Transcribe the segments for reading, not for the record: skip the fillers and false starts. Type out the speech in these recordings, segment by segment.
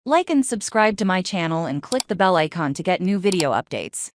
Like and subscribe to my channel and click the bell icon to get new video updates.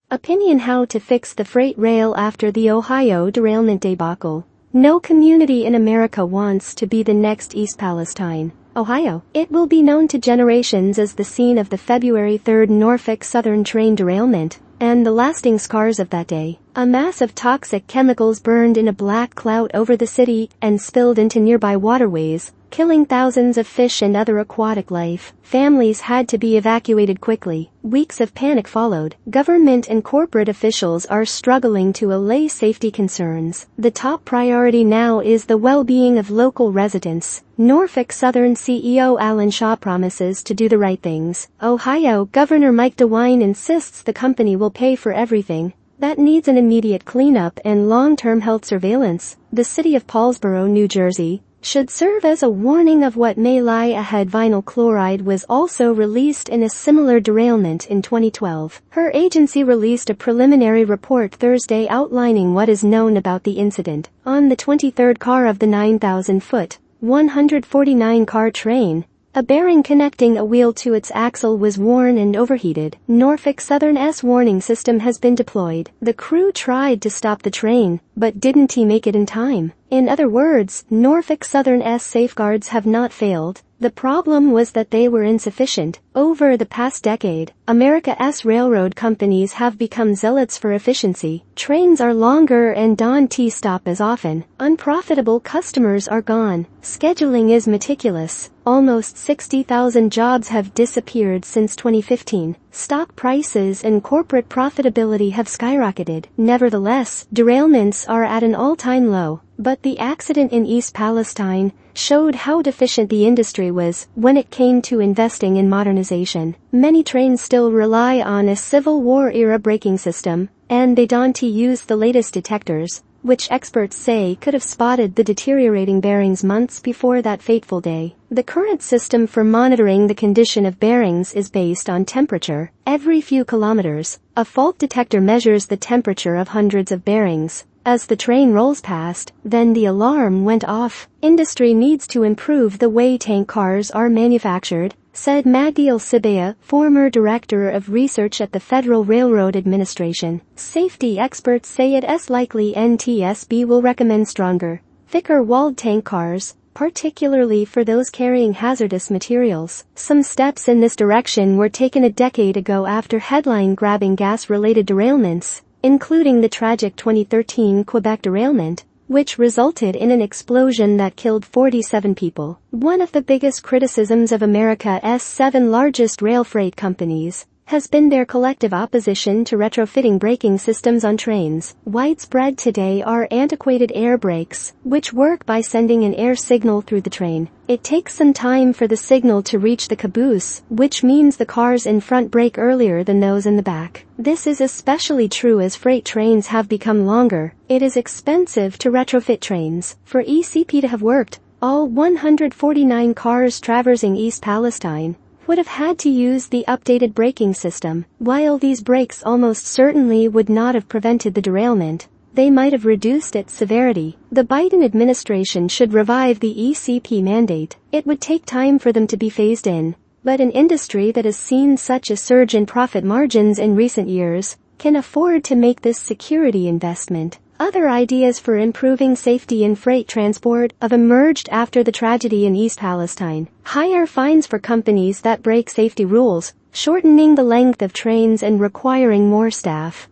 Opinion: how to fix the freight rail after the Ohio derailment debacle. No community in America wants to be the next East Palestine, Ohio. It will be known to generations as the scene of the February 3rd Norfolk Southern train derailment, and the lasting scars of that day. A mass of toxic chemicals burned in a black cloud over the city and spilled into nearby waterways, killing thousands of fish and other aquatic life. Families had to be evacuated quickly. Weeks of panic followed. Government and corporate officials are struggling to allay safety concerns. The top priority now is the well-being of local residents. Norfolk Southern CEO Alan Shaw promises to do the right things. Ohio Governor Mike DeWine insists the company will pay for everything that needs an immediate cleanup and long-term health surveillance. The city of Paulsboro, New Jersey, should serve as a warning of what may lie ahead. Vinyl chloride was also released in a similar derailment in 2012. Her agency released a preliminary report Thursday outlining what is known about the incident. On the 23rd car of the 9,000-foot, 149-car train, a bearing connecting a wheel to its axle was worn and overheated. Norfolk Southern's warning system has been deployed. The crew tried to stop the train, but didn't make it in time. In other words, Norfolk Southern's safeguards have not failed. The problem was that they were insufficient. Over the past decade, America's railroad companies have become zealots for efficiency. Trains are longer and don't stop as often. Unprofitable customers are gone. Scheduling is meticulous. Almost 60,000 jobs have disappeared since 2015. Stock prices and corporate profitability have skyrocketed. Nevertheless, derailments are at an all-time low. But the accident in East Palestine showed how deficient the industry was when it came to investing in modernization. Many trains still rely on a Civil War-era braking system, and they don't use the latest detectors, which experts say could have spotted the deteriorating bearings months before that fateful day. The current system for monitoring the condition of bearings is based on temperature. Every few kilometers, a fault detector measures the temperature of hundreds of bearings. As the train rolls past, then the alarm went off. Industry needs to improve the way tank cars are manufactured, said Magdy Elsibaie, former director of research at the Federal Railroad Administration. Safety experts say it's likely NTSB will recommend stronger, thicker-walled tank cars, particularly for those carrying hazardous materials. Some steps in this direction were taken a decade ago after headline-grabbing gas-related derailments, including the tragic 2013 Quebec derailment, which resulted in an explosion that killed 47 people. One of the biggest criticisms of America's 7 largest rail freight companies has been their collective opposition to retrofitting braking systems on trains. Widespread today are antiquated air brakes, which work by sending an air signal through the train. It takes some time for the signal to reach the caboose, which means the cars in front brake earlier than those in the back. This is especially true as freight trains have become longer. It is expensive to retrofit trains. For ECP to have worked, all 149 cars traversing East Palestine would have had to use the updated braking system. While these brakes almost certainly would not have prevented the derailment, they might have reduced its severity. The Biden administration should revive the ECP mandate. It would take time for them to be phased in, but an industry that has seen such a surge in profit margins in recent years can afford to make this security investment. Other ideas for improving safety in freight transport have emerged after the tragedy in East Palestine. Higher fines for companies that break safety rules, shortening the length of trains and requiring more staff.